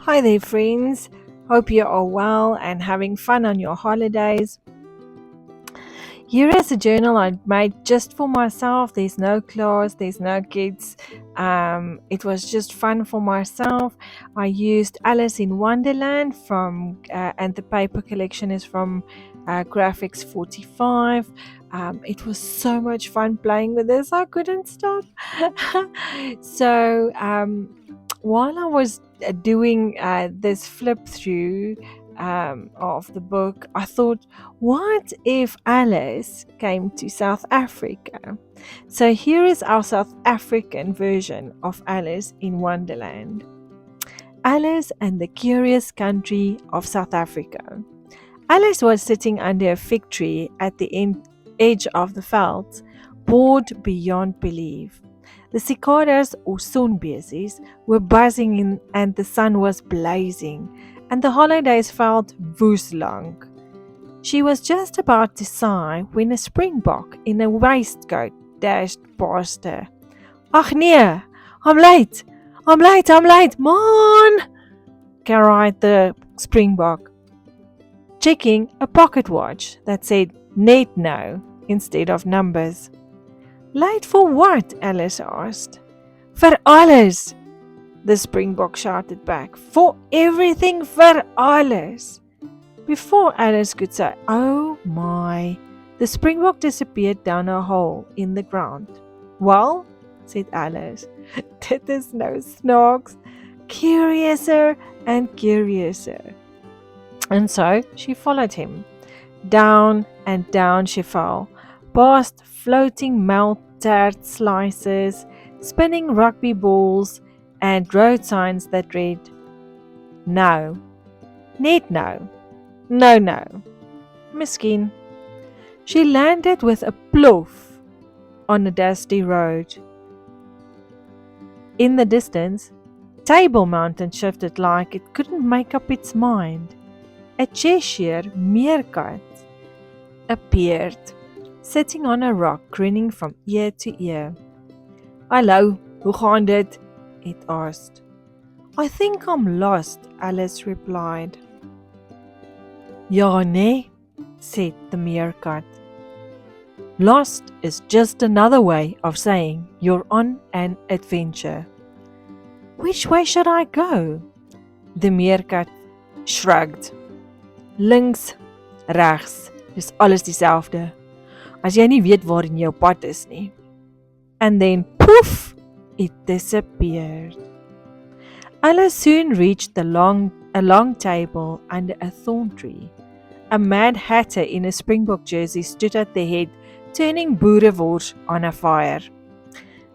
Hi there, friends. Hope you're all well and having fun on your holidays. Here is a journal I made just for myself. There's no class, there's no kids. It was just fun for myself. I used Alice in Wonderland and the paper collection is from Graphics 45. It was so much fun playing with this. I couldn't stop. so, while I was doing this flip through of the book, I thought, what if Alice came to South Africa? So here is our South African version of Alice in Wonderland. Alice and the Curious Country of South Africa. Alice was sitting under a fig tree at the edge of the veld, bored beyond belief. The cicadas or sonbezies were buzzing in and the sun was blazing, and the holidays felt woes long. She was just about to sigh when a springbok in a waistcoat dashed past her. Ach nee, I'm late, man, cried the springbok, checking a pocket watch that said net no instead of numbers. Late for what? Alice asked. For alles, the springbok shouted back. For everything, for alles. Before Alice could say, "Oh my," the springbok disappeared down a hole in the ground. Well, said Alice, dit is nou snaaks, curiouser and curiouser. And so she followed him. Down and down she fell, past floating melt tart slices, spinning rugby balls, and road signs that read, "No, net no, no, no." Miskien. She landed with a plof on a dusty road. In the distance, Table Mountain shifted like it couldn't make up its mind. A Cheshire meerkat appeared, sitting on a rock, grinning from ear to ear. "Hallo, hoe gaan dit?" it asked. "I think I'm lost," Alice replied. "Ja, nee," said the meerkat. Lost is just another way of saying you're on an adventure. Which way should I go? The meerkat shrugged. Links, regs, dis alles dieselfde. As jy nie weet waarin jou pad is nie. And then poof, it disappeared. Alice soon reached a long table under a thorn tree. A mad hatter in a springbok jersey stood at the head, turning boerewors on a fire.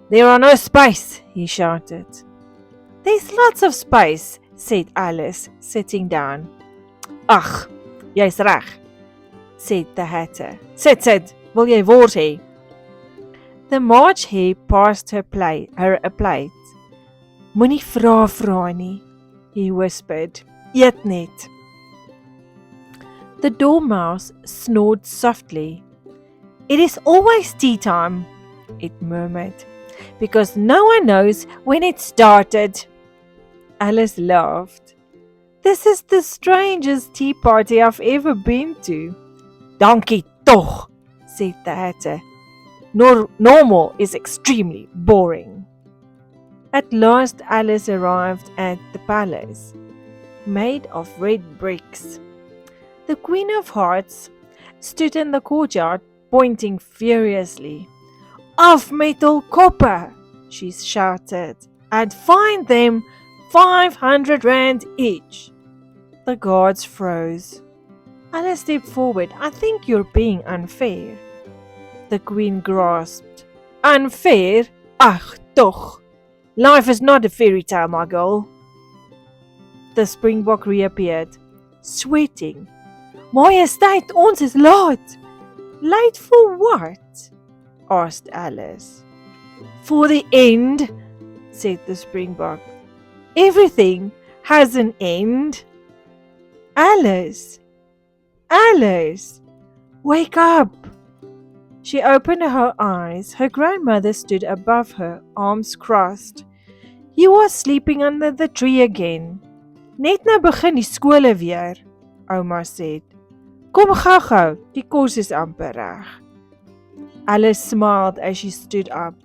"There are no space," he shouted. "There's lots of space," said Alice, sitting down. "Ag, jy's reg," said the hatter. Sit, wil jy wors hê?" The March hare passed her a plate. "Moenie vra nie," he whispered. "Eet net." The dormouse snored softly. "It is always tea time," it murmured, "because no one knows when it started." Alice laughed. "This is the strangest tea party I've ever been to." "Dankie toch," said the hatter. Normal is extremely boring." At last Alice arrived at the palace, made of red bricks. The Queen of Hearts stood in the courtyard, pointing furiously. "Af met hul koppe," she shouted, "and find them 500 rand each." The guards froze. Alice stepped forward. "I think you're being unfair." The Queen grasped. "Unfair? Ach, toch. Life is not a fairy tale, my girl." The springbok reappeared, sweating. "Majesteit, ons is laat." "Late for what?" asked Alice. "For the end," said the springbok. "Everything has an end." Alice, wake up." She opened her eyes. Her grandmother stood above her, arms crossed. "You are sleeping under the tree again." Net nou begin die skole weer, ouma said. Kom gou-gou, die kos is amper reg. Alice smiled as she stood up.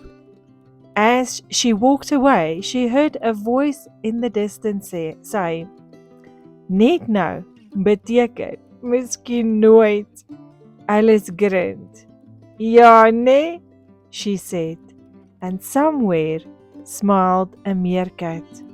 As she walked away, she heard a voice in the distance say, Net nou beteken miskien nooit. Alice grinned. Ja, nee, she said, and somewhere smiled a meerkat.